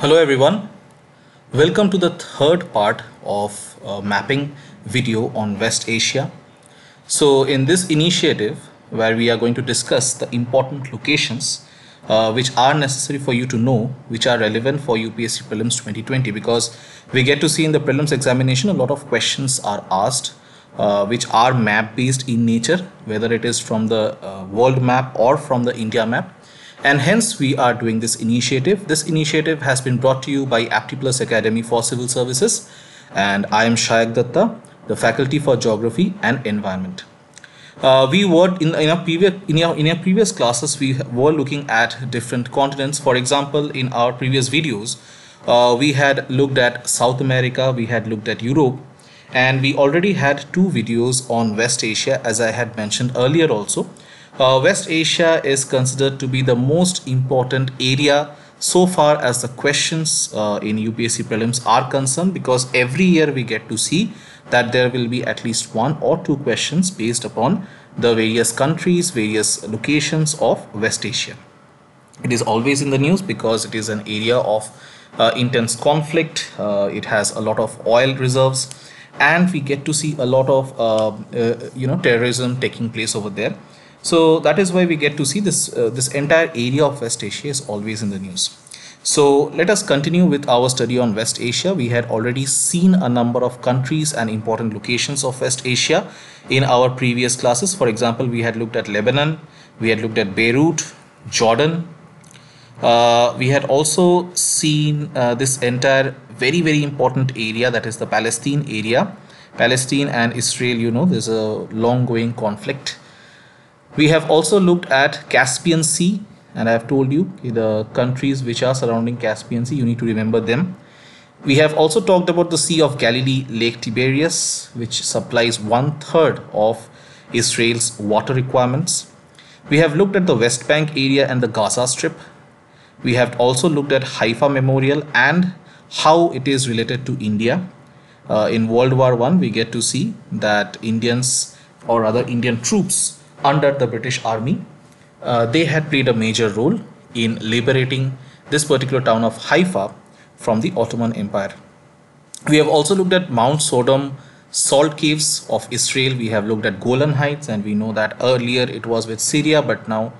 Hello everyone, welcome to the third part of mapping video on West Asia. So in this initiative where we are going to discuss the important locations which are necessary for you to know, which are relevant for UPSC Prelims 2020, because we get to see in the prelims examination a lot of questions are asked which are map based in nature, whether it is from the world map or from the India map. And hence we are doing this initiative. This initiative has been brought to you by Aptiplus Academy for Civil Services, and I am Shayak Datta, the faculty for Geography and Environment. We were in our previous classes we were looking at different continents. For example, in our previous videos we had looked at South America, we had looked at Europe, and we already had two videos on West Asia, as I had mentioned earlier also. West Asia is considered to be the most important area so far as the questions in UPSC prelims are concerned, because every year we get to see that there will be at least one or two questions based upon the various countries, various locations of West Asia. It is always in the news because it is an area of intense conflict. It has a lot of oil reserves, and we get to see a lot of terrorism taking place over there. So that is why we get to see this entire area of West Asia is always in the news. So let us continue with our study on West Asia. We had already seen a number of countries and important locations of West Asia in our previous classes. For example, we had looked at Lebanon, we had looked at Beirut, Jordan. We had also seen this entire very important area, that is the Palestine area. Palestine and Israel, there's a long-going conflict. We have also looked at Caspian Sea, and I have told you the countries which are surrounding Caspian Sea, you need to remember them. We have also talked about the Sea of Galilee, Lake Tiberias, which supplies 1/3 of Israel's water requirements. We have looked at the West Bank area and the Gaza Strip. We have also looked at Haifa Memorial and how it is related to India. In World War I, we get to see that Indians, or other Indian troops under the British Army, they had played a major role in liberating this particular town of Haifa from the Ottoman Empire. We have also looked at Mount Sodom salt caves of Israel. We have looked at Golan Heights, and we know that earlier it was with Syria, but now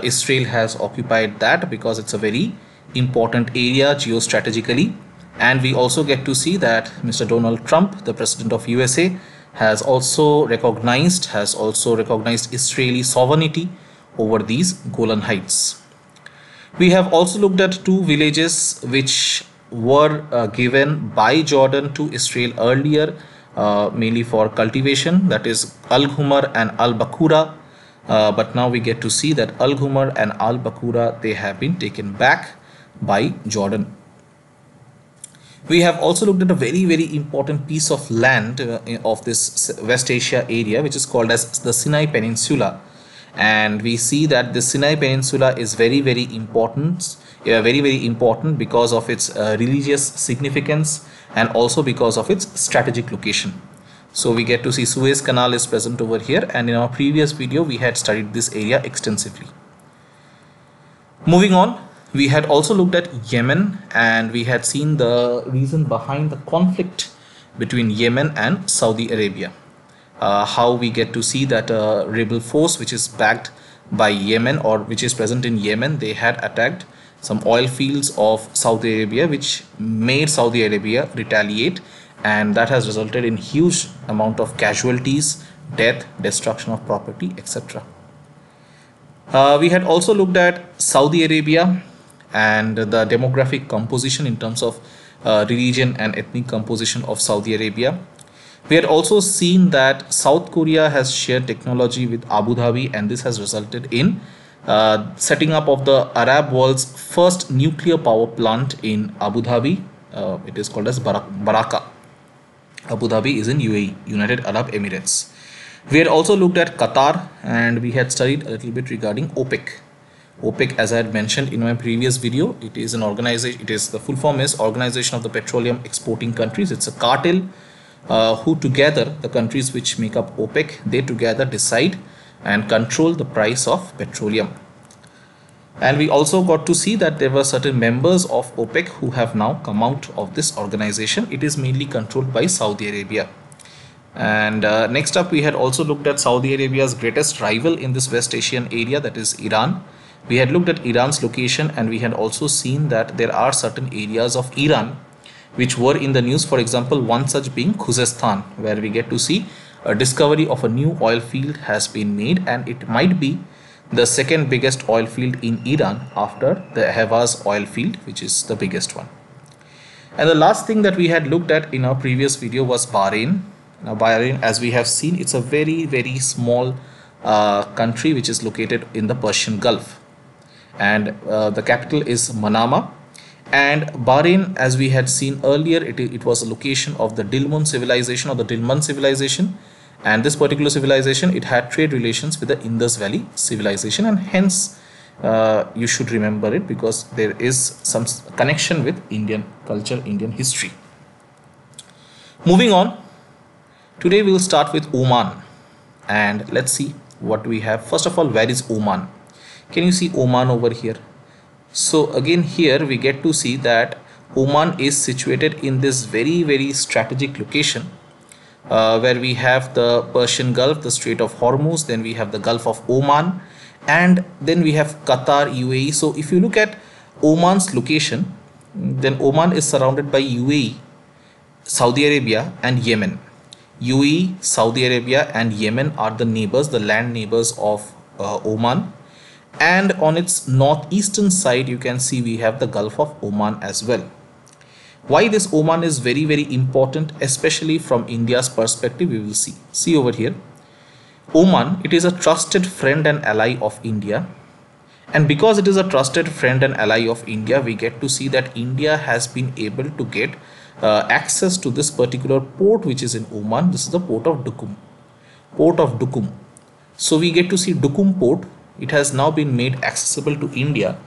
Israel has occupied that because it's a very important area geostrategically. And we also get to see that Mr. Donald Trump, the president of USA, has also recognized Israeli sovereignty over these Golan Heights. We have also looked at two villages which were given by Jordan to Israel earlier, mainly for cultivation, that is Al Ghumar and Al Bakura. But now we get to see that Al Ghumar and Al Bakura, they have been taken back by Jordan. We have also looked at a very important piece of land of this West Asia area, which is called as the Sinai Peninsula. And we see that the Sinai Peninsula is very important, very important because of its religious significance and also because of its strategic location. So we get to see Suez Canal is present over here, and in our previous video we had studied this area extensively. Moving on, we had also looked at Yemen, and we had seen the reason behind the conflict between Yemen and Saudi Arabia. How we get to see that a rebel force which is backed by Yemen, or which is present in Yemen, they had attacked some oil fields of Saudi Arabia, which made Saudi Arabia retaliate, and that has resulted in huge amount of casualties, death, destruction of property, etc. We had also looked at Saudi Arabia and the demographic composition in terms of religion and ethnic composition of Saudi Arabia. We had also seen that South Korea has shared technology with Abu Dhabi, and this has resulted in setting up of the Arab world's first nuclear power plant in Abu Dhabi. It is called as Baraka. Abu Dhabi is in UAE, United Arab Emirates. We had also looked at Qatar, and we had studied a little bit regarding OPEC. OPEC, as I had mentioned in my previous video, it is an organization, the full form is Organization of the Petroleum Exporting Countries. It's a cartel who together, the countries which make up OPEC, they together decide and control the price of petroleum. And we also got to see that there were certain members of OPEC who have now come out of this organization. It is mainly controlled by Saudi Arabia. And next up, we had also looked at Saudi Arabia's greatest rival in this West Asian area, that is Iran. We had looked at Iran's location, and we had also seen that there are certain areas of Iran which were in the news. For example, one such being Khuzestan, where we get to see a discovery of a new oil field has been made, and it might be the second biggest oil field in Iran after the Hawaz oil field, which is the biggest one. And the last thing that we had looked at in our previous video was Bahrain. Now Bahrain, as we have seen, it's a very small country which is located in the Persian Gulf, and the capital is Manama. And Bahrain, as we had seen earlier, it was a location of the Dilmun civilization, or the Dilmun civilization, and this particular civilization, it had trade relations with the Indus Valley civilization, and hence you should remember it because there is some connection with Indian culture, Indian history. Moving on, today we will start with Oman, and let's see what we have. First of all, where is Oman? Can you see Oman over here? So again, here we get to see that Oman is situated in this very strategic location, where we have the Persian Gulf, the Strait of Hormuz, then we have the Gulf of Oman, and then we have Qatar, UAE. So if you look at Oman's location, then Oman is surrounded by UAE, Saudi Arabia and Yemen. UAE, Saudi Arabia and Yemen are the neighbors, the land neighbors of Oman. And on its northeastern side, you can see we have the Gulf of Oman as well. Why this Oman is very important, especially from India's perspective, we will see. See over here, Oman, it is a trusted friend and ally of India. And because it is a trusted friend and ally of India, we get to see that India has been able to get access to this particular port which is in Oman. This is the port of Duqm. Port of Duqm. So we get to see Duqm port. It has now been made accessible to India,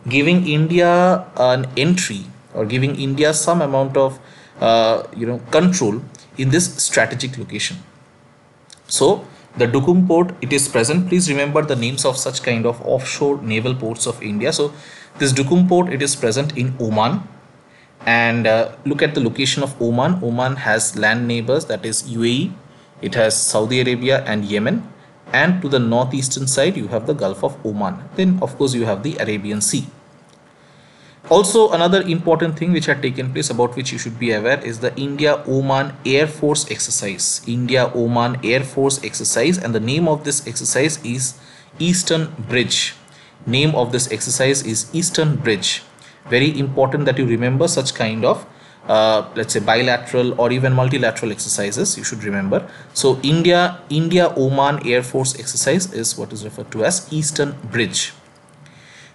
giving India an entry, or giving India some amount of control in this strategic location. So the Duqm port, it is present. Please remember the names of such kind of offshore naval ports of India. So this Duqm port, it is present in Oman. And look at the location of Oman. Oman has land neighbors, that is UAE, it has Saudi Arabia and Yemen, and to the northeastern side you have the Gulf of Oman. Then of course you have the Arabian Sea. Also, another important thing which had taken place, about which you should be aware, is the India-Oman Air Force exercise. India-Oman Air Force exercise, and the name of this exercise is Eastern Bridge. Name of this exercise is Eastern Bridge. Very important that you remember such kind of let's say bilateral or even multilateral exercises, you should remember. So India-Oman Air Force exercise is what is referred to as Eastern Bridge.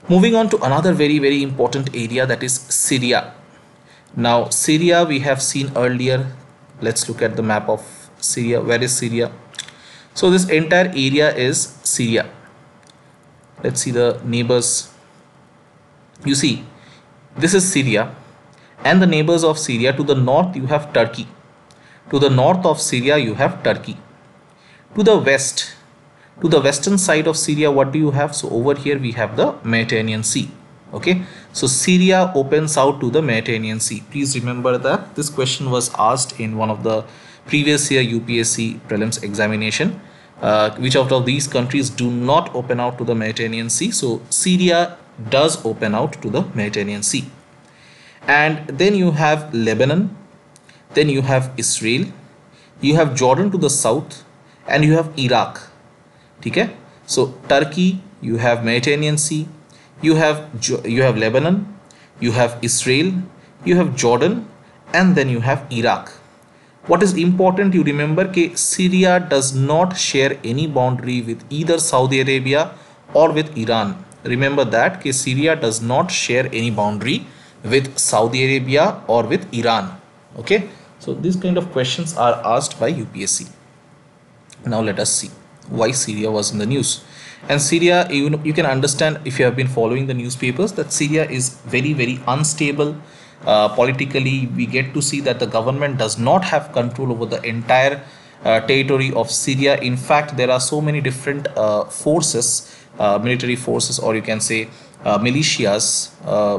Moving on to another very important area, that is Syria. Now Syria we have seen earlier. Let's look at the map of Syria. Where is Syria? So this entire area is Syria. Let's see the neighbors. You see, this is Syria, and the neighbors of Syria. To the north you have Turkey. To the north of Syria you have Turkey. To the west, to the western side of Syria, what do you have? So over here we have the Mediterranean Sea. Okay, so Syria opens out to the Mediterranean Sea. Please remember that this question was asked in one of the previous year UPSC prelims examination. Which of these countries do not open out to the Mediterranean Sea? So Syria does open out to the Mediterranean Sea. And then you have Lebanon, then you have Israel, you have Jordan to the south, and you have Iraq. Okay, so Turkey, you have Mediterranean Sea, you have Lebanon, you have Israel, you have Jordan, and then you have Iraq. What is important, you remember that Syria does not share any boundary with either Saudi Arabia or with Iran. Remember that Syria does not share any boundary with Saudi Arabia or with Iran. Okay, so these kind of questions are asked by UPSC. Now let us see why Syria was in the news. And Syria, you can understand if you have been following the newspapers, that Syria is very unstable. Politically, we get to see that the government does not have control over the entire territory of Syria. In fact, there are so many different forces, military forces, or you can say militias,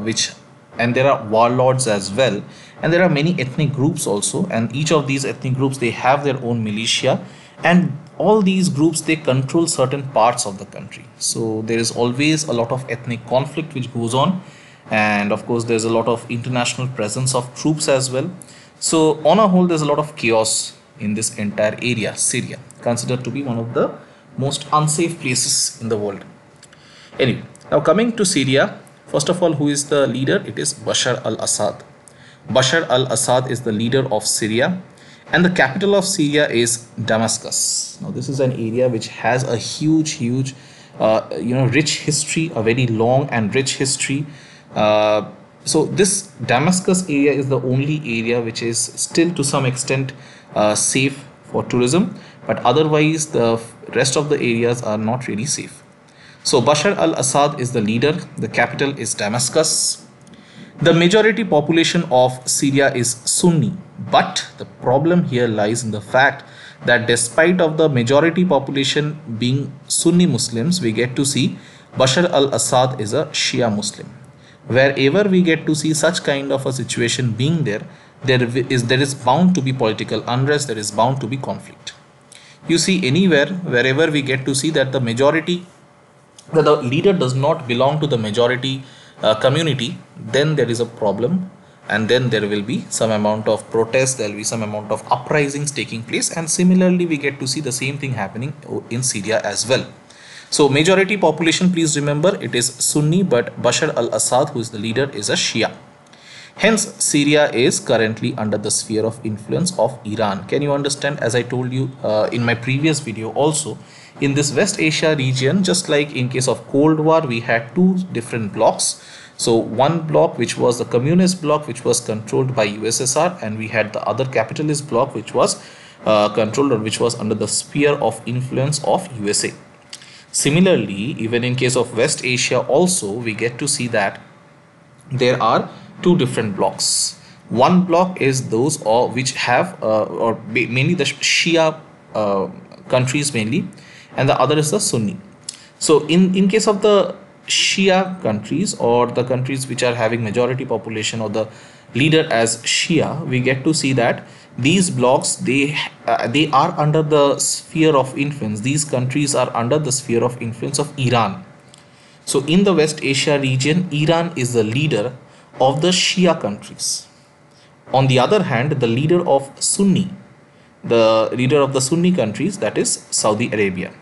which and there are warlords as well, and there are many ethnic groups also, and each of these ethnic groups, they have their own militia, and all these groups, they control certain parts of the country. So there is always a lot of ethnic conflict which goes on, and of course there's a lot of international presence of troops as well. So on a whole, there's a lot of chaos in this entire area. Syria considered to be one of the most unsafe places in the world. Anyway, now coming to Syria, first of all, who is the leader? It is Bashar al-Assad. Bashar al-Assad is the leader of Syria, and the capital of Syria is Damascus. Now this is an area which has a huge rich history, a very long and rich history. So this Damascus area is the only area which is still to some extent safe for tourism, but otherwise the rest of the areas are not really safe. So Bashar al-Assad is the leader. The capital is Damascus. The majority population of Syria is Sunni, but the problem here lies in the fact that despite of the majority population being Sunni Muslims, we get to see Bashar al-Assad is a Shia Muslim. Wherever we get to see such kind of a situation being there, there is bound to be political unrest, there is bound to be conflict. You see, anywhere, wherever we get to see that the majority, that the leader does not belong to the majority community, then there is a problem, and then there will be some amount of protest, there will be some amount of uprisings taking place, and similarly we get to see the same thing happening in Syria as well. So majority population, please remember, it is Sunni, but Bashar al-Assad, who is the leader, is a Shia. Hence, Syria is currently under the sphere of influence of Iran. Can you understand? As I told you in my previous video also, in this West Asia region, just like in case of Cold War, we had two different blocks. So one block, which was the communist bloc, which was controlled by USSR, and we had the other capitalist bloc, which was controlled, or which was under the sphere of influence of USA. Similarly, even in case of West Asia also, we get to see that there are two different blocks. One block is those which have mainly the Shia countries mainly, and the other is the Sunni. So in case of the Shia countries, or the countries which are having majority population or the leader as Shia, we get to see that these blocks, they are under the sphere of influence. These countries are under the sphere of influence of Iran. So in the West Asia region, Iran is the leader of the Shia countries. On the other hand, the leader of the Sunni countries, that is Saudi Arabia.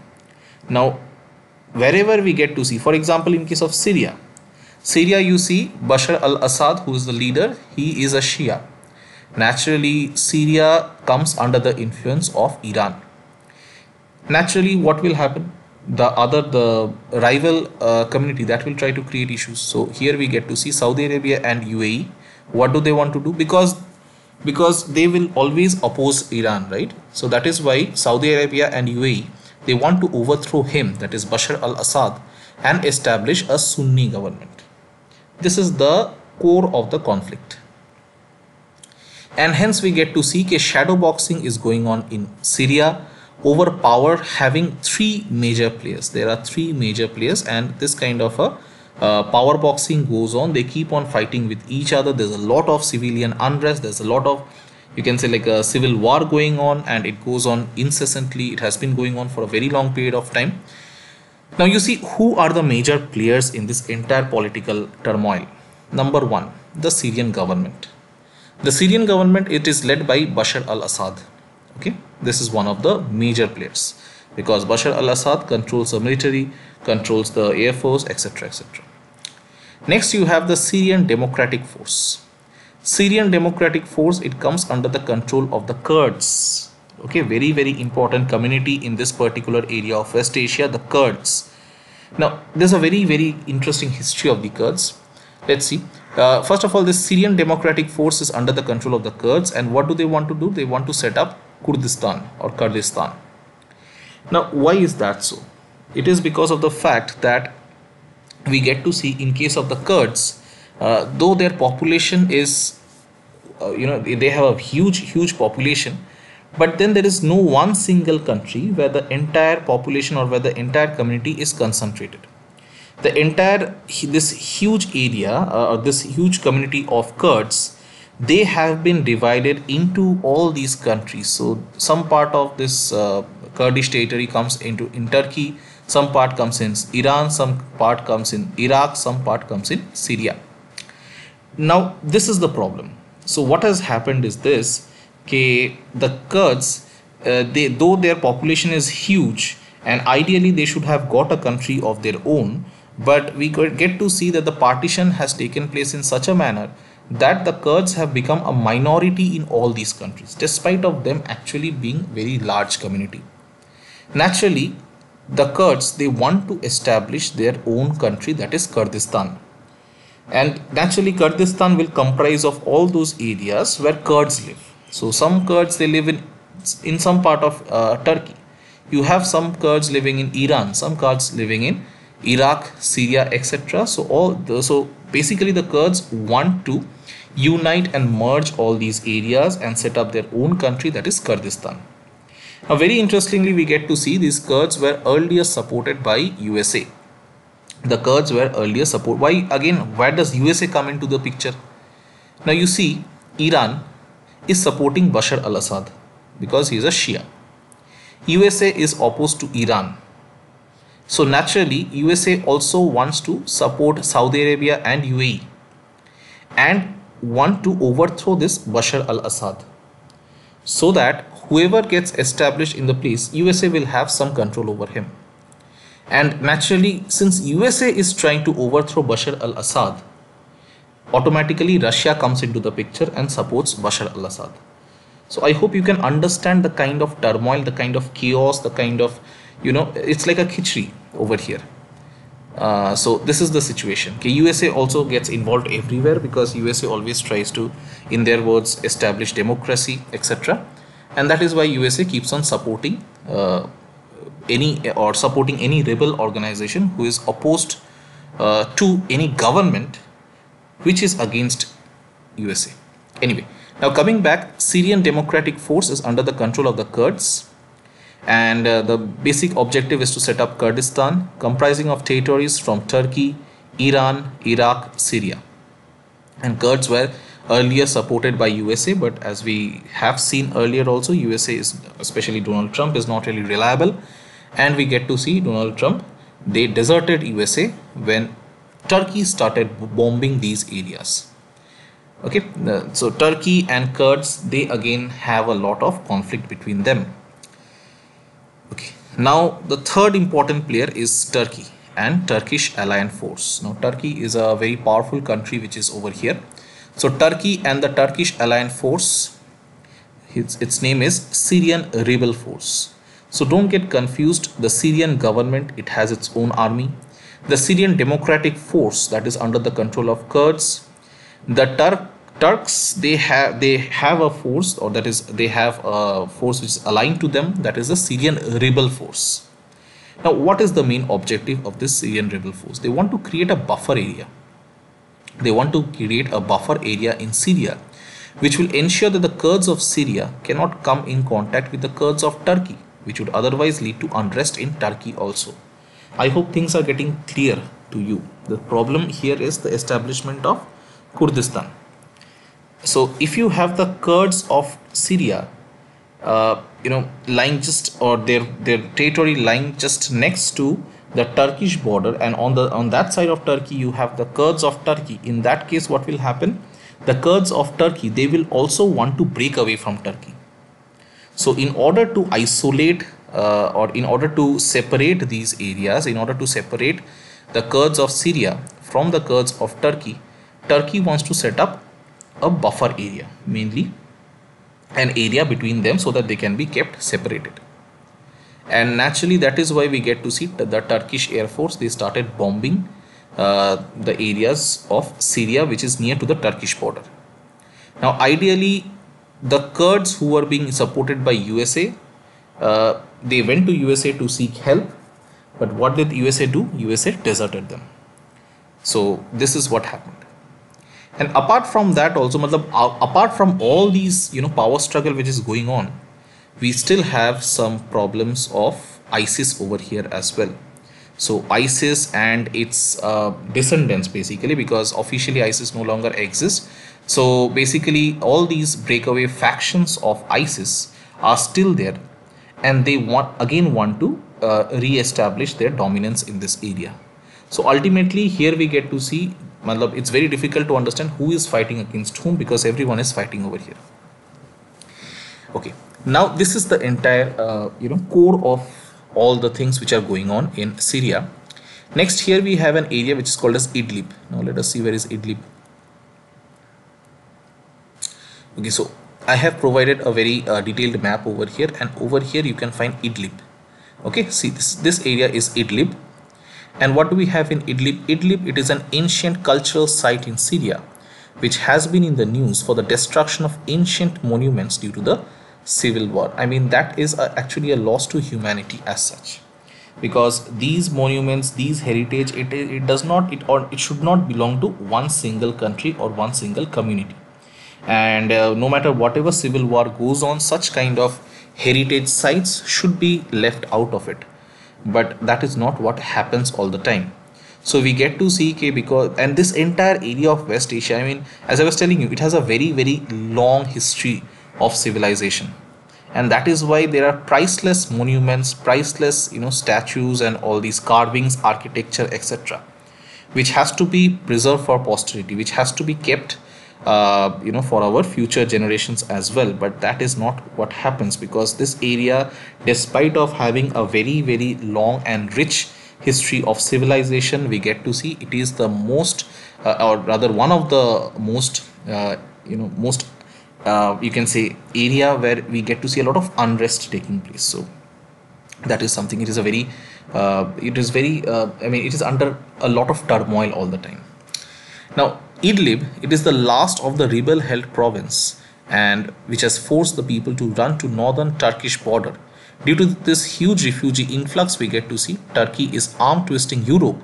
Now, wherever we get to see, for example, in case of Syria, you see Bashar al-Assad, who is the leader, he is a Shia. Naturally, Syria comes under the influence of Iran. Naturally, what will happen? The rival community, that will try to create issues. So here we get to see Saudi Arabia and UAE. What do they want to do? Because they will always oppose Iran, right? So that is why Saudi Arabia and UAE, they want to overthrow him, that is Bashar al-Assad, and establish a Sunni government. This is the core of the conflict. And hence we get to see that shadow boxing is going on in Syria over power, having three major players. There are three major players, and this kind of a power boxing goes on. They keep on fighting with each other. There's a lot of civilian unrest. There's a lot of, you can say, like a civil war going on, and it goes on incessantly. It has been going on for a very long period of time. Now you see, who are the major players in this entire political turmoil? Number one, the Syrian government. The Syrian government, it is led by Bashar al-Assad. Okay, this is one of the major players, because Bashar al-Assad controls the military, controls the air force, etc., etc. Next, you have the Syrian Democratic Force. Syrian Democratic Force, it comes under the control of the Kurds. Okay, very, very important community in this particular area of West Asia, the Kurds. Now, there's a very, very interesting history of the Kurds. Let's see. First of all, this Syrian Democratic Force is under the control of the Kurds, and what do they want to do? They want to set up Kurdistan or Kurdistan. Now, why is that so? It is because of the fact that we get to see, in case of the Kurds, though their population is, they have a huge population, but then there is no one single country where the entire population or where the entire community is concentrated. The entire this huge area or this huge community of Kurds, they have been divided into all these countries. So some part of this Kurdish territory comes in Turkey, some part comes in Iran, some part comes in Iraq, some part comes in Syria. Now this is the problem. So what has happened is this, the Kurds, though their population is huge and ideally they should have got a country of their own, but we get to see that the partition has taken place in such a manner that the Kurds have become a minority in all these countries, despite of them actually being very large community. Naturally, the Kurds, they want to establish their own country, that is Kurdistan. And naturally Kurdistan will comprise of all those areas where Kurds live. So some Kurds, they live in some part of Turkey. You have some Kurds living in Iran, some Kurds living in Iraq, Syria, etc. So basically the Kurds want to unite and merge all these areas and set up their own country, that is Kurdistan. Now very interestingly, we get to see these Kurds were earlier supported by USA. The Kurds were earlier supported. Why again? Where does USA come into the picture? Now you see, Iran is supporting Bashar al-Assad because he is a Shia. USA is opposed to Iran. So naturally, USA also wants to support Saudi Arabia and UAE and want to overthrow this Bashar al-Assad, so that whoever gets established in the place, USA will have some control over him. And naturally, since USA is trying to overthrow Bashar al-Assad, automatically Russia comes into the picture and supports Bashar al-Assad. So I hope you can understand the kind of turmoil, the kind of chaos, the kind of, it's like a khichdi over here. So this is the situation. Okay, USA also gets involved everywhere because USA always tries to, in their words, establish democracy, etc. And that is why USA keeps on supporting any rebel organization who is opposed to any government which is against USA. Anyway, now coming back, Syrian Democratic Force is under the control of the Kurds, and the basic objective is to set up Kurdistan, comprising of territories from Turkey, Iran, Iraq, Syria. And Kurds were earlier supported by USA, but as we have seen earlier also, USA is, especially Donald Trump, is not really reliable. And we get to see Donald Trump, they deserted USA when Turkey started bombing these areas. Okay, so Turkey and Kurds, they again have a lot of conflict between them. Okay, now the third important player is Turkey and Turkish Allied Force. Now Turkey is a very powerful country which is over here. So Turkey and the Turkish Allied Force, its name is Syrian Rebel Force. So don't get confused. The Syrian government, it has its own army. The Syrian Democratic Force, that is under the control of Kurds. The Turks, they have a force, or that is they have a force which is aligned to them, that is the Syrian Rebel Force. Now what is the main objective of this Syrian Rebel Force? They want to create a buffer area. They want to create a buffer area in Syria, which will ensure that the Kurds of Syria cannot come in contact with the Kurds of Turkey, which would otherwise lead to unrest in Turkey also. I hope things are getting clear to you. The problem here is the establishment of Kurdistan. So if you have the Kurds of Syria, lying just, or their territory lying just next to the Turkish border, and on that side of Turkey you have the Kurds of Turkey. In that case, what will happen? The Kurds of Turkey, they will also want to break away from Turkey. So in order to isolate or in order to separate these areas, in order to separate the Kurds of Syria from the Kurds of Turkey, Turkey wants to set up a buffer area, mainly an area between them, so that they can be kept separated. And naturally, that is why we get to see the Turkish Air Force, they started bombing the areas of Syria which is near to the Turkish border. Now ideally, the Kurds who were being supported by USA, they went to USA to seek help, but what did USA do? USA deserted them. So this is what happened. And apart from that also, apart from all these power struggle which is going on, we still have some problems of ISIS over here as well. So ISIS and its descendants, basically, because officially ISIS no longer exists. So basically all these breakaway factions of ISIS are still there, and they want to re-establish their dominance in this area. So ultimately here we get to see, matlab, it's very difficult to understand who is fighting against whom, because everyone is fighting over here. Okay, now this is the entire core of all the things which are going on in Syria. Next, here we have an area which is called as Idlib. Now let us see where is Idlib. Okay, so I have provided a very detailed map over here, and over here you can find Idlib. Okay, see this area is Idlib. And what do we have in Idlib? Idlib, it is an ancient cultural site in Syria which has been in the news for the destruction of ancient monuments due to the civil war. I mean, that is actually a loss to humanity as such, because these monuments, these heritage, it does not, it should not belong to one single country or one single community. And no matter whatever civil war goes on, such kind of heritage sites should be left out of it. But that is not what happens all the time. So we get to see, because, and this entire area of West Asia, I mean, as I was telling you, it has a very, very long history of civilization, and that is why there are priceless monuments, priceless statues, and all these carvings, architecture, etc., which has to be preserved for posterity, which has to be kept for our future generations as well. But that is not what happens, because this area, despite of having a very, very long and rich history of civilization, we get to see it is the most or rather one of the most you can say area where we get to see a lot of unrest taking place. So that is something, it is a very it is under a lot of turmoil all the time. Now Idlib, it is the last of the rebel held province, and which has forced the people to run to northern Turkish border. Due to this huge refugee influx, we get to see Turkey is arm twisting Europe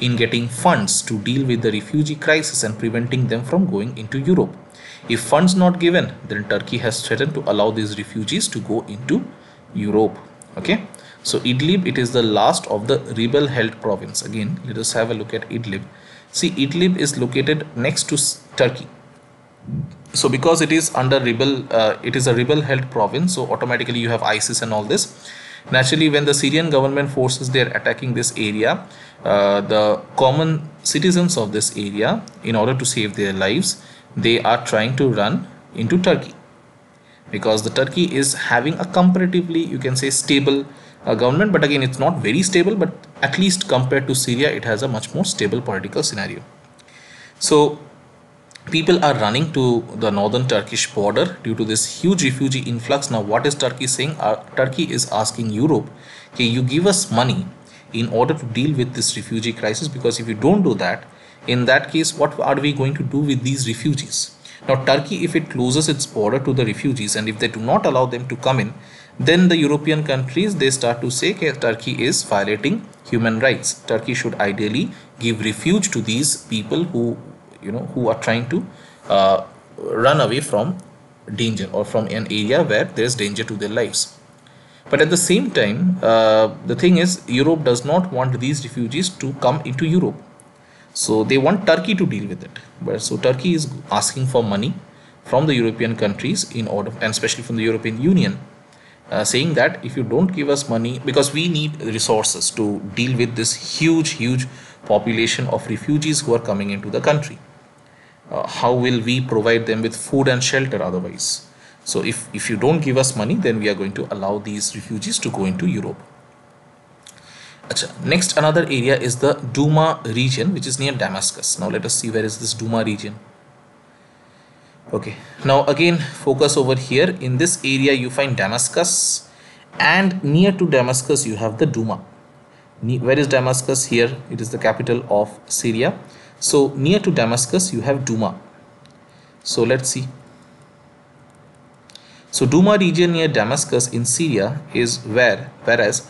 in getting funds to deal with the refugee crisis and preventing them from going into Europe. If funds not given, then Turkey has threatened to allow these refugees to go into Europe. Okay, so Idlib, it is the last of the rebel held province. Again, let us have a look at Idlib. See, Idlib is located next to Turkey. So because it is under rebel, it is a rebel held province, so automatically you have ISIS and all this. Naturally, when the Syrian government forces, they are attacking this area, the common citizens of this area, in order to save their lives, they are trying to run into Turkey, because the Turkey is having a comparatively, you can say, stable government. But again, it's not very stable, but at least compared to Syria, it has a much more stable political scenario. So people are running to the northern Turkish border due to this huge refugee influx. Now what is Turkey saying? Turkey is asking Europe, okay, you give us money in order to deal with this refugee crisis, because if you don't do that, in that case, what are we going to do with these refugees? Now Turkey, if it closes its border to the refugees, and if they do not allow them to come in, then the European countries, they start to say, okay, Turkey is violating human rights. Turkey should ideally give refuge to these people who are trying to run away from danger, or from an area where there is danger to their lives. But at the same time, the thing is, Europe does not want these refugees to come into Europe. So they want Turkey to deal with it. But so Turkey is asking for money from the European countries in order, and especially from the European Union, saying that if you don't give us money, because we need resources to deal with this huge population of refugees who are coming into the country. How will we provide them with food and shelter otherwise? So if you don't give us money, then we are going to allow these refugees to go into Europe. Next, another area is the Douma region, which is near Damascus. Now let us see, where is this Douma region? Okay, now again focus over here. In this area you find Damascus, and near to Damascus you have the Douma. Where is Damascus? Here it is the capital of Syria. So near to Damascus you have Douma. So let's see. So Douma region near Damascus in Syria is whereas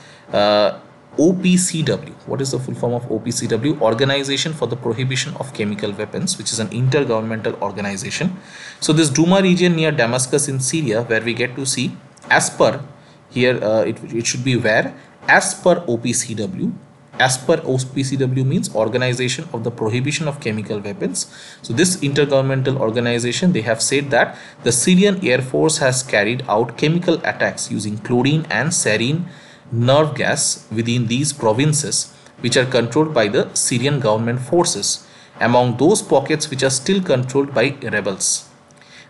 OPCW, what is the full form of OPCW? Organization for the Prohibition of Chemical Weapons, which is an intergovernmental organization. So this Douma region near Damascus in Syria, where we get to see, as per here, it should be where, as per OPCW, As per OPCW means Organization of the Prohibition of Chemical Weapons. So this intergovernmental organization, they have said that the Syrian Air Force has carried out chemical attacks using chlorine and sarin nerve gas within these provinces, which are controlled by the Syrian government forces, among those pockets which are still controlled by rebels.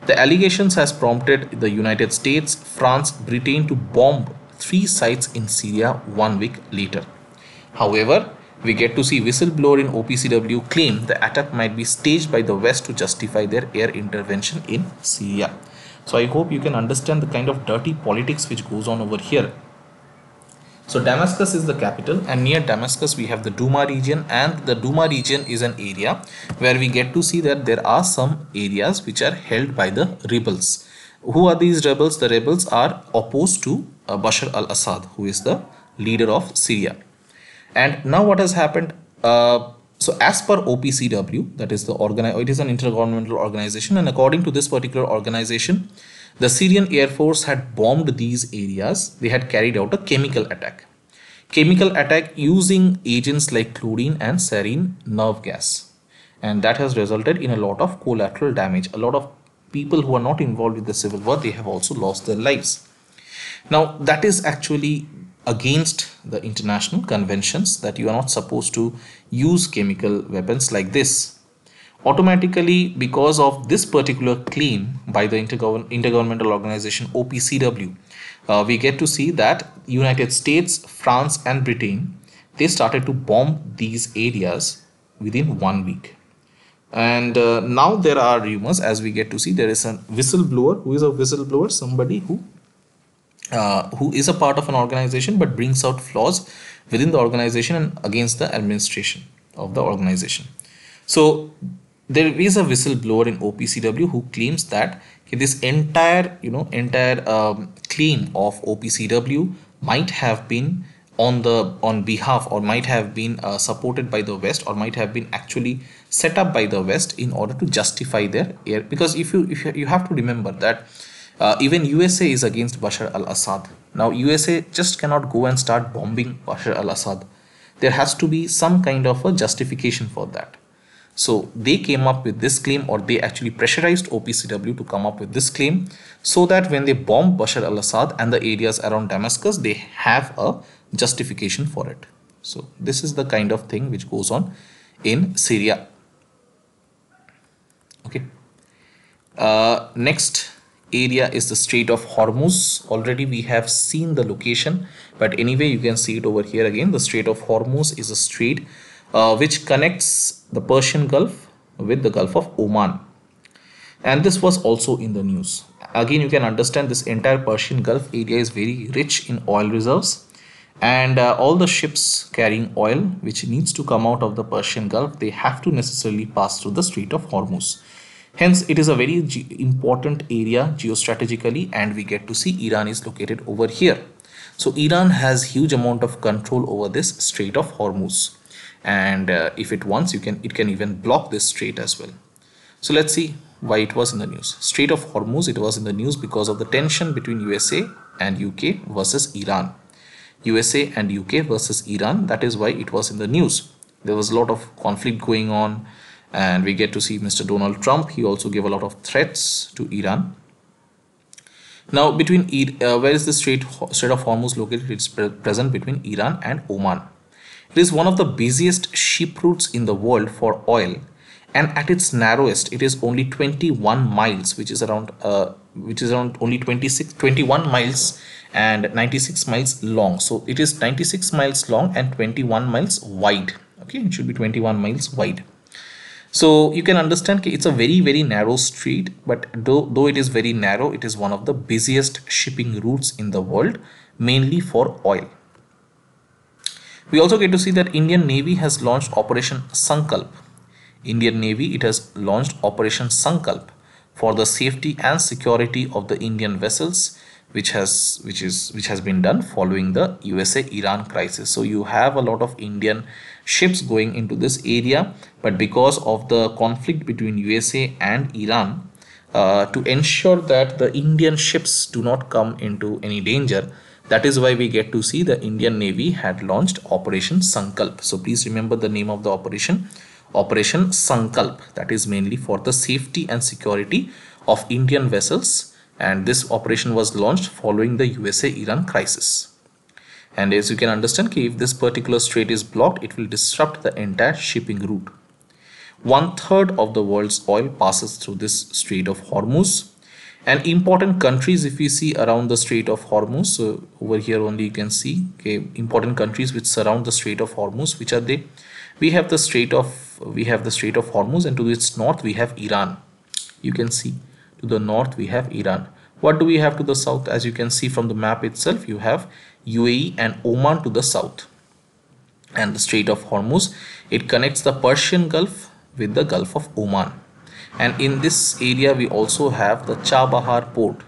The allegations has prompted the United States, France, Britain to bomb 3 sites in Syria 1 week later. However, we get to see whistleblower in OPCW claim the attack might be staged by the West to justify their air intervention in Syria. So I hope you can understand the kind of dirty politics which goes on over here. So Damascus is the capital, and near Damascus we have the Duma region, and the Duma region is an area where we get to see that there are some areas which are held by the rebels. Who are these rebels? The rebels are opposed to Bashar al-Assad, who is the leader of Syria. And now what has happened? So as per OPCW, that is it is an intergovernmental organization, and according to this particular organization, the Syrian Air Force had bombed these areas. They had carried out a chemical attack. Chemical attack using agents like chlorine and sarin nerve gas. And that has resulted in a lot of collateral damage. A lot of people who are not involved with the civil war, they have also lost their lives. Now that is actually against the international conventions, that you are not supposed to use chemical weapons like this. Automatically, because of this particular claim by the intergovernmental organization OPCW, we get to see that United States, France and Britain, they started to bomb these areas within 1 week. And now there are rumors, as we get to see, there is a whistleblower. Who is a whistleblower? Somebody who is a part of an organization but brings out flaws within the organization and against the administration of the organization. So there is a whistleblower in OPCW who claims that this entire claim of OPCW might have been on behalf, or might have been supported by the West, or might have been actually set up by the West in order to justify their air. Because if you have to remember that even USA is against Bashar al-Assad. Now USA just cannot go and start bombing Bashar al-Assad. There has to be some kind of a justification for that. So they came up with this claim, or they actually pressurized OPCW to come up with this claim, so that when they bomb Bashar al-Assad and the areas around Damascus, they have a justification for it. So this is the kind of thing which goes on in Syria. Okay. Next area is the Strait of Hormuz. Already we have seen the location, but anyway you can see it over here again. The Strait of Hormuz is a strait which connects the Persian Gulf with the Gulf of Oman, and this was also in the news. Again, you can understand this entire Persian Gulf area is very rich in oil reserves, and all the ships carrying oil which needs to come out of the Persian Gulf, they have to necessarily pass through the Strait of Hormuz. Hence it is a very important area geostrategically, and we get to see Iran is located over here. So Iran has huge amount of control over this Strait of Hormuz, and if it wants, it can even block this strait as well. So let's see why it was in the news. Strait of Hormuz, it was in the news because of the tension between USA and UK versus Iran. USA and UK versus Iran, that is why it was in the news. There was a lot of conflict going on, and we get to see Mr. Donald Trump, he also gave a lot of threats to Iran. Now between where is the Strait of Hormuz located? It's present between Iran and Oman. It is one of the busiest ship routes in the world for oil, and at its narrowest it is only 21 miles, which is around only 21 miles and 96 miles long. So it is 96 miles long and 21 miles wide. Okay, it should be 21 miles wide. So you can understand it's a very, very narrow strait, but though it is very narrow, it is one of the busiest shipping routes in the world, mainly for oil. We also get to see that Indian Navy has launched Operation Sankalp. Indian Navy, it has launched Operation Sankalp for the safety and security of the Indian vessels, which has been done following the USA-Iran crisis. So you have a lot of Indian ships going into this area, but because of the conflict between USA and Iran, to ensure that the Indian ships do not come into any danger, That is why we get to see the Indian Navy had launched Operation Sankalp. So please remember the name of the operation, Operation Sankalp. That is mainly for the safety and security of Indian vessels, and this operation was launched following the USA-Iran crisis. And as you can understand, if this particular strait is blocked, it will disrupt the entire shipping route. 1/3 of the world's oil passes through this Strait of Hormuz. And important countries, if we see around the Strait of Hormuz, so over here only you can see, okay, important countries which surround the Strait of Hormuz, which are they? We have the Strait of Hormuz, and to its north we have Iran. You can see to the north we have Iran. What do we have to the south? As you can see from the map itself, you have UAE and Oman to the south. And the Strait of Hormuz, it connects the Persian Gulf with the Gulf of Oman. And in this area we also have the Chabahar port.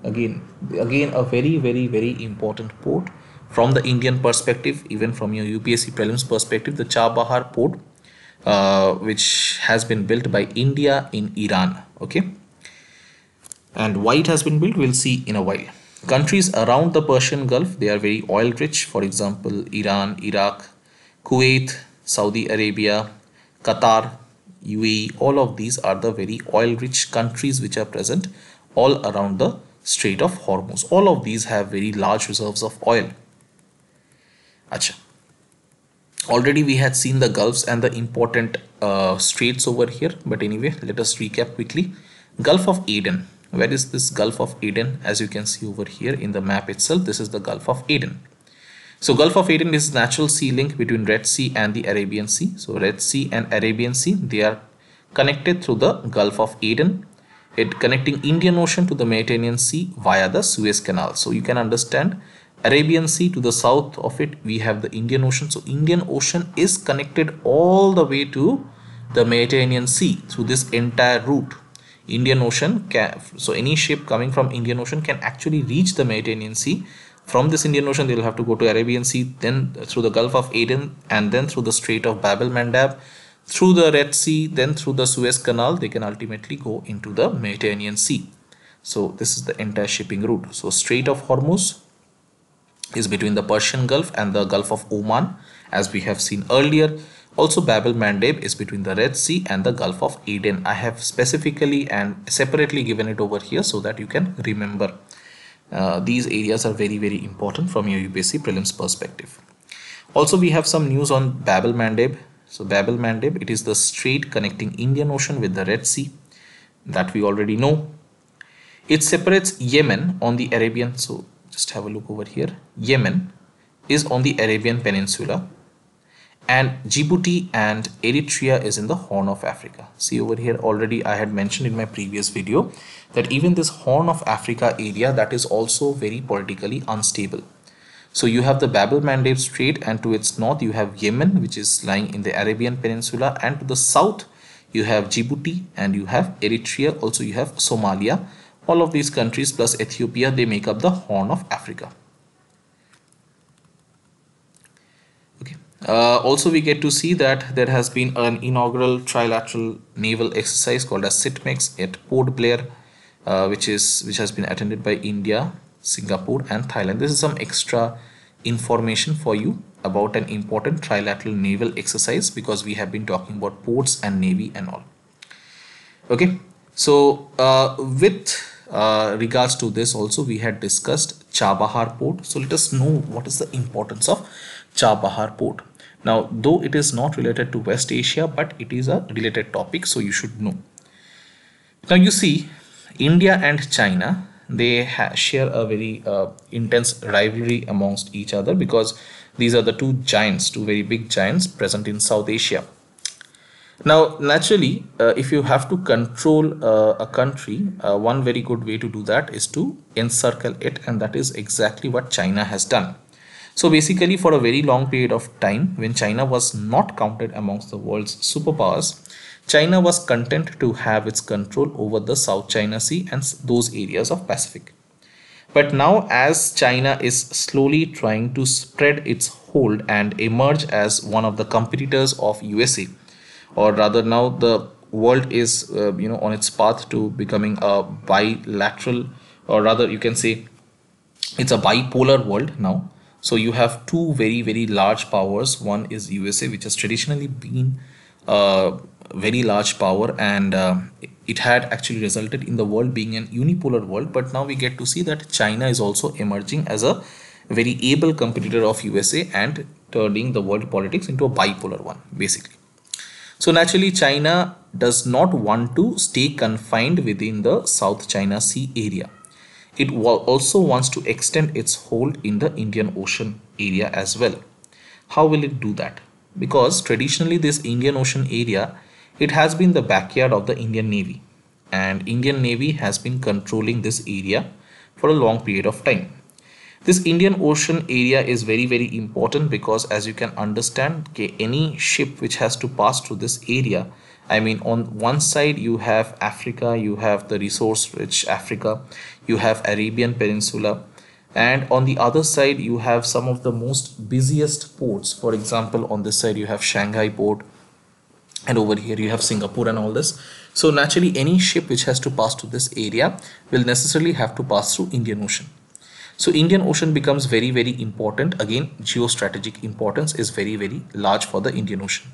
Again a very important port from the Indian perspective, even from your UPSC prelims perspective. The Chabahar port, which has been built by India in Iran. Okay, and why it has been built, we'll see in a while. Countries around the Persian Gulf, they are very oil rich. For example, Iran, Iraq, Kuwait, Saudi Arabia, Qatar, UAE, all of these are the very oil rich countries which are present all around the Strait of Hormuz. All of these have very large reserves of oil. Acha. Already we had seen the gulfs and the important straits over here, but anyway, let us recap quickly. Gulf of Aden. Where is this Gulf of Aden? As you can see over here in the map itself, this is the Gulf of Aden. So Gulf of Aden is natural sea link between Red Sea and the Arabian Sea. So Red Sea and Arabian Sea, they are connected through the Gulf of Aden. It connecting Indian Ocean to the Mediterranean Sea via the Suez Canal. So you can understand, Arabian Sea, to the south of it we have the Indian Ocean. So Indian Ocean is connected all the way to the Mediterranean Sea through this entire route. Indian Ocean so any ship coming from Indian Ocean can actually reach the Mediterranean Sea. From this Indian Ocean they will have to go to Arabian Sea, then through the Gulf of Aden, and then through the Strait of Bab el-Mandab, through the Red Sea, then through the Suez Canal, they can ultimately go into the Mediterranean Sea. So this is the entire shipping route. So Strait of Hormuz is between the Persian Gulf and the Gulf of Oman, as we have seen earlier. Also Bab el-Mandeb is between the Red Sea and the Gulf of Aden. I have specifically and separately given it over here so that you can remember. These areas are very important from your UPSC prelims perspective. Also we have some news on Bab el-Mandeb. So Bab el-Mandeb, it is the strait connecting Indian Ocean with the Red Sea, that we already know. It separates Yemen on the Arabian, so just have a look over here. Yemen is on the Arabian Peninsula, and Djibouti and Eritrea is in the Horn of Africa. See over here, already I had mentioned in my previous video that even this Horn of Africa area, that is also very politically unstable. So you have the Bab el-Mandeb Strait, and to its north you have Yemen, which is lying in the Arabian Peninsula, and to the south you have Djibouti and you have Eritrea, also you have Somalia. All of these countries plus Ethiopia, they make up the Horn of Africa. Okay. Also we get to see that there has been an inaugural trilateral naval exercise called as SITMEX at Port Blair, which has been attended by India, Singapore and Thailand. This is some extra information for you about an important trilateral naval exercise, because we have been talking about ports and navy and all. Okay, so with regards to this also we had discussed Chabahar port. So let us know what is the importance of Chabahar port. Now though it is not related to West Asia, but it is a related topic, so you should know. Now you see, India and China, they share a very intense rivalry amongst each other, because these are the two very big giants present in South Asia. Now naturally, if you have to control a country, one very good way to do that is to encircle it, and that is exactly what China has done. So basically, for a very long period of time, when China was not counted amongst the world's superpowers, China was content to have its control over the South China Sea and those areas of Pacific. But now, as China is slowly trying to spread its hold and emerge as one of the competitors of USA, or rather now the world is on its path to becoming a bilateral, or rather you can say It's a bipolar world now. So you have two very large powers. One is USA, which has traditionally been a very large power, and it had actually resulted in the world being an unipolar world. But now we get to see that China is also emerging as a very able competitor of USA and turning the world politics into a bipolar one, basically. So naturally, China does not want to stay confined within the South China Sea area. It also wants to extend its hold in the Indian Ocean area as well. How will it do that? Because traditionally this Indian Ocean area, it has been the backyard of the Indian Navy, and Indian Navy has been controlling this area for a long period of time. This Indian Ocean area is very important because, as you can understand, okay, any ship which has to pass through this area, I mean, on one side you have Africa, you have the resource rich Africa, you have Arabian Peninsula, and on the other side you have some of the most busiest ports. For example, on this side you have Shanghai port, and over here you have Singapore and all this. So naturally, any ship which has to pass to this area will necessarily have to pass through Indian Ocean. So Indian Ocean becomes very important. Again, geostrategic importance is very large for the Indian Ocean.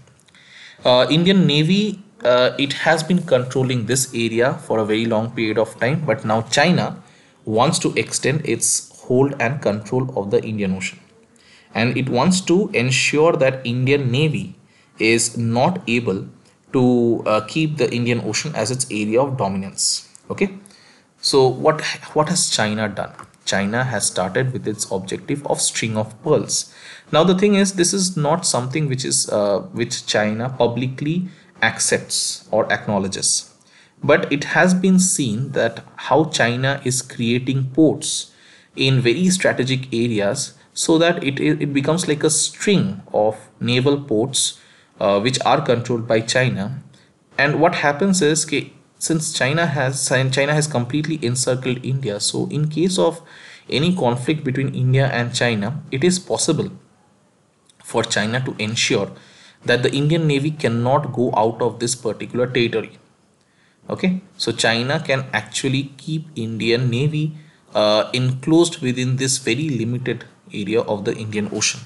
Indian Navy, it has been controlling this area for a very long period of time, but now China wants to extend its hold and control of the Indian Ocean, and it wants to ensure that Indian Navy is not able to keep the Indian Ocean as its area of dominance. Okay, so what has China done? China has started with its objective of string of pearls. Now the thing is, this is not something which China publicly accepts or acknowledges, but it has been seen that how China is creating ports in very strategic areas, so that it becomes like a string of naval ports which are controlled by China. And what happens is, since China has completely encircled India, so in case of any conflict between India and China, it is possible for China to ensure that the Indian Navy cannot go out of this particular territory. Okay, so China can actually keep Indian Navy enclosed within this very limited area of the Indian Ocean,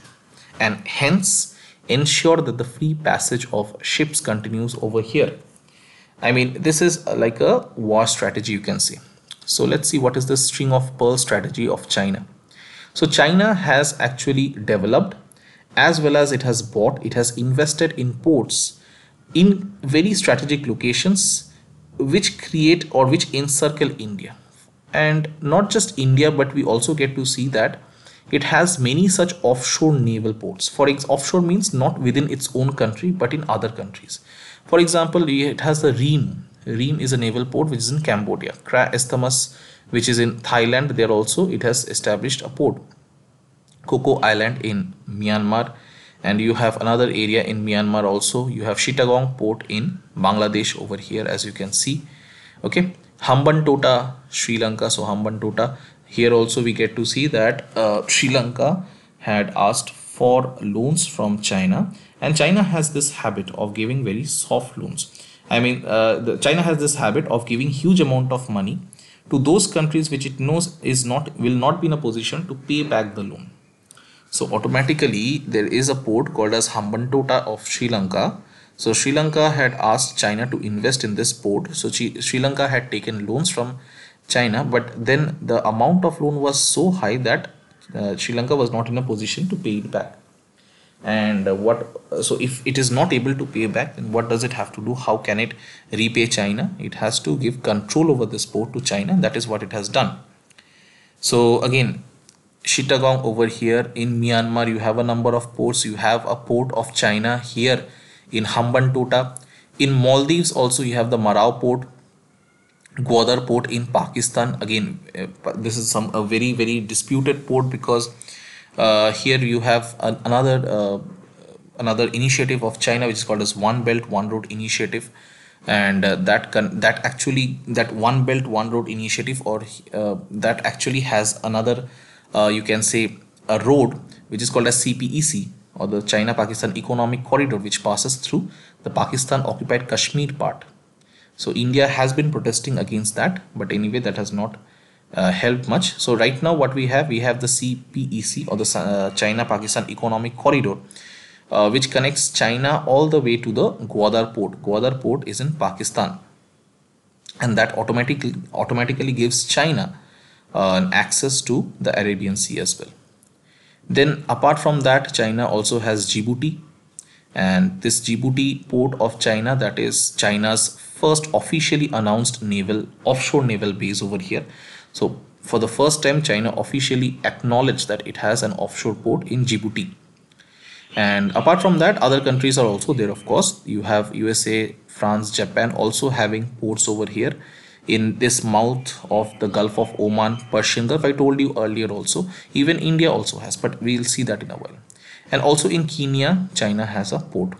and hence ensure that the free passage of ships continues over here. I mean, this is like a war strategy, you can say. So let's see what is the string of pearl strategy of China. So China has actually developed, as well as it has bought, it has invested in ports in very strategic locations which create or which encircle India. And not just India, but we also get to see that it has many such offshore naval ports. Offshore means not within its own country, but in other countries. For example, it has the Ream. Ream is a naval port which is in Cambodia. Kra Isthmus, which is in Thailand, there also it has established a port. Coco Island in Myanmar, and you have another area in Myanmar also. You have Chittagong port in Bangladesh over here, as you can see. Okay, Hambantota, Sri Lanka. So Hambantota, here also we get to see that Sri Lanka had asked for loans from China, and China has this habit of giving very soft loans. I mean, China has this habit of giving huge amount of money to those countries which it knows will not be in a position to pay back the loan. So automatically there is a port called as Hambantota of Sri Lanka. So Sri Lanka had asked China to invest in this port. So Sri Lanka had taken loans from China, but then the amount of loan was so high that Sri Lanka was not in a position to pay it back. And so if it is not able to pay back, then what does it have to do? How can it repay China? It has to give control over this port to China. That is what it has done. So again, Chittagong over here in Myanmar, you have a number of ports. You have a port of China here in Hambantota. In Maldives also you have the Marau port, Gwadar port in Pakistan. Again, this is a very disputed port, because here you have another initiative of China which is called as One Belt One Road initiative, and that One Belt One Road initiative, or that actually has another you can say a road which is called as CPEC, or the China Pakistan Economic Corridor, which passes through the Pakistan occupied Kashmir part. So India has been protesting against that, but anyway that has not helped much. So right now what we have the CPEC, or the China Pakistan Economic Corridor, which connects China all the way to the Gwadar port. Gwadar port is in Pakistan, and that automatically gives China an access to the Arabian Sea as well. Then apart from that, China also has Djibouti, and this Djibouti port of China, that is China's first officially announced offshore naval base over here. So for the first time, China officially acknowledged that it has an offshore port in Djibouti. And apart from that, other countries are also there. Of course, you have USA, France, Japan also having ports over here in this mouth of the Gulf of Oman, Persian Gulf. I told you earlier also. Even India also has, but we'll see that in a while. And also in Kenya, China has a port,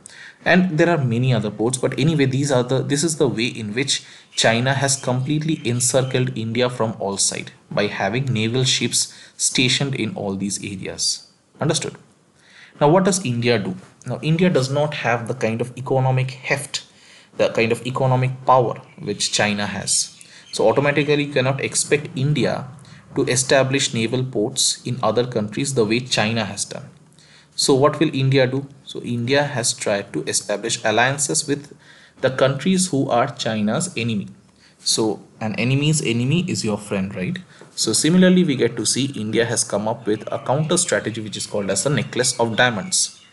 and there are many other ports. But anyway, this is the way in which China has completely encircled India from all sides by having naval ships stationed in all these areas. Understood? Now, what does India do? Now, India does not have the kind of economic heft, the kind of economic power which China has. So, automatically, you cannot expect India to establish naval ports in other countries the way China has done. So, what will India do? So, India has tried to establish alliances with the countries who are China's enemy. So, an enemy's enemy is your friend, right? So similarly, we get to see India has come up with a counter strategy which is called as the necklace of diamonds.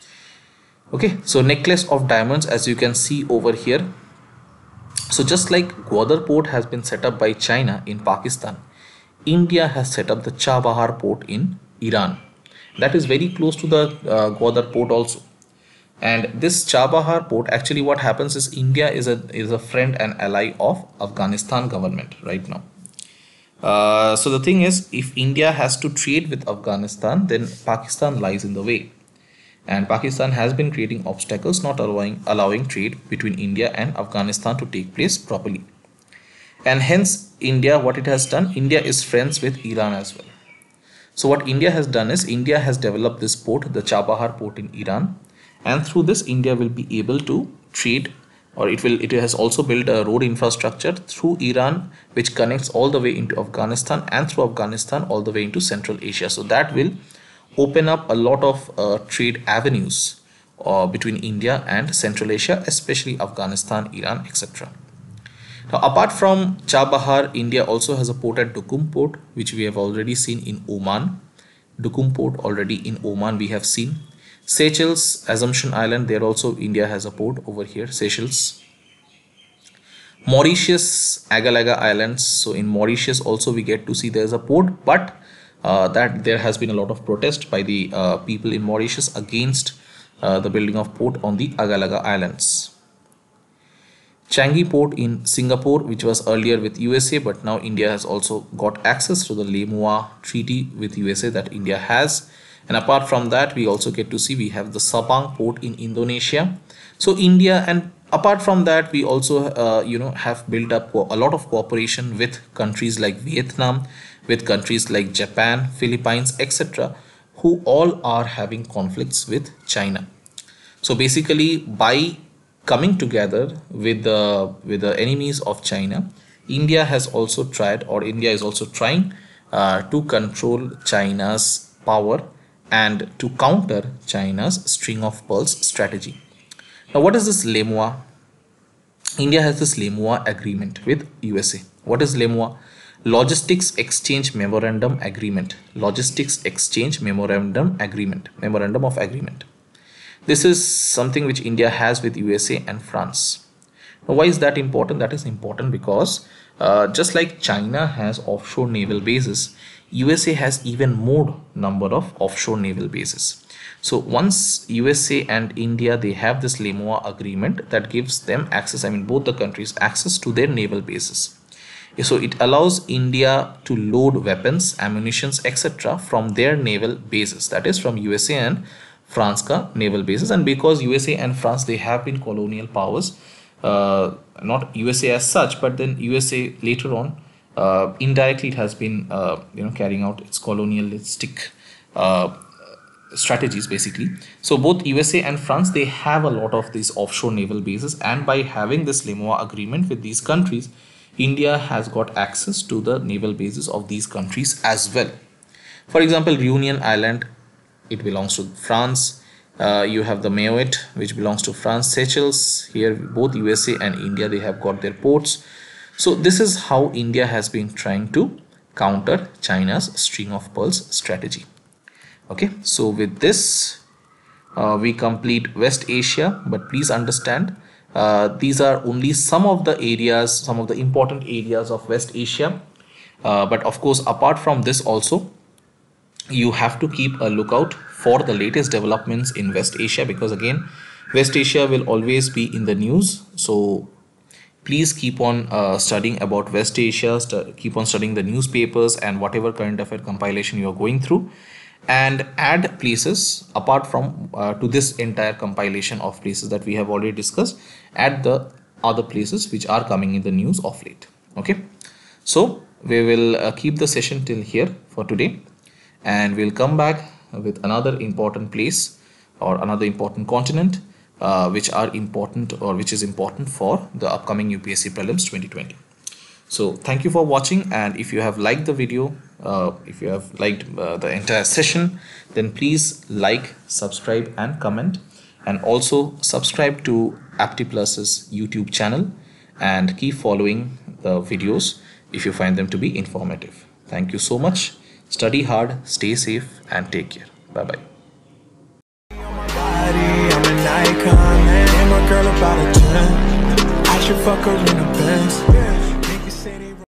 Okay, so necklace of diamonds, as you can see over here. So just like Gwadar port has been set up by China in Pakistan, India has set up the Chabahar port in Iran. That is very close to the Gwadar port also. And this Chabahar port, actually what happens is India is a friend and ally of Afghanistan government right now. So the thing is, if India has to trade with Afghanistan, then Pakistan lies in the way, and Pakistan has been creating obstacles, not allowing trade between India and Afghanistan to take place properly. And hence India, what it has done, India is friends with Iran as well. So what India has done is India has developed this port, the Chabahar port in Iran, and through this India will be able to trade, or it has also built a road infrastructure through Iran which connects all the way into Afghanistan, and through Afghanistan all the way into Central Asia. So that will open up a lot of trade avenues between India and Central Asia, especially Afghanistan, Iran, etc. Now, apart from Chabahar, India also has a port at Duqm port, which we have already seen in Oman. Duqm port already in Oman we have seen. Seychelles, Assumption Island, there also India has a port over here, Seychelles. Mauritius, Agalaga Islands. So in Mauritius also we get to see there is a port, but that there has been a lot of protest by the people in Mauritius against the building of port on the Agalaga Islands. Changi port in Singapore, which was earlier with USA, but now India has also got access to the Le Treaty with USA that India has. And apart from that, we also get to see we have the Sabang port in Indonesia. So India, and apart from that, we also have built up a lot of cooperation with countries like Vietnam, with countries like Japan, Philippines, etc., who all are having conflicts with China. So basically, by coming together with the enemies of China, India has also tried, or India is also trying to control China's power and to counter China's string of pearls strategy. Now, what is this LEMUA? India has this LEMUA agreement with USA. What is LEMUA? Logistics Exchange Memorandum Agreement. Logistics Exchange Memorandum Agreement. Memorandum of Agreement. This is something which India has with USA and France. Now, why is that important? That is important because just like China has offshore naval bases, USA has even more number of offshore naval bases. So once USA and India, they have this LEMUA agreement that gives them access, I mean both the countries, access to their naval bases. So it allows India to load weapons, ammunitions, etc. from their naval bases, that is from USA and France ka naval bases. And because USA and France, they have been colonial powers, not USA as such, but then USA later on indirectly it has been carrying out its colonialistic strategies basically. So both USA and France, they have a lot of these offshore naval bases, and by having this LEMUA agreement with these countries, India has got access to the naval bases of these countries as well. For example, Reunion Island, it belongs to France. You have the Mayotte, which belongs to France. Seychelles, here both USA and India, they have got their ports. So this is how India has been trying to counter China's string of pearls strategy. Okay, so with this we complete West Asia, but please understand these are only some of the areas, some of the important areas of West Asia. But of course, apart from this also, you have to keep a lookout for the latest developments in West Asia, because again, West Asia will always be in the news. So please keep on studying about West Asia, keep on studying the newspapers and whatever current affair compilation you are going through, and add places apart from to this entire compilation of places that we have already discussed. Add the other places which are coming in the news of late. Okay, so we will keep the session till here for today, and we'll come back with another important place or another important continent which are important, or which is important for the upcoming UPSC prelims 2020. So thank you for watching, and if you have liked the video, if you have liked the entire session, then please like, subscribe and comment, and also subscribe to AptiPlus's YouTube channel and keep following the videos if you find them to be informative. Thank you so much. Study hard, stay safe and take care. Bye bye. I'm an icon, man. And my girl about a 10. I should fuck her in a Benz.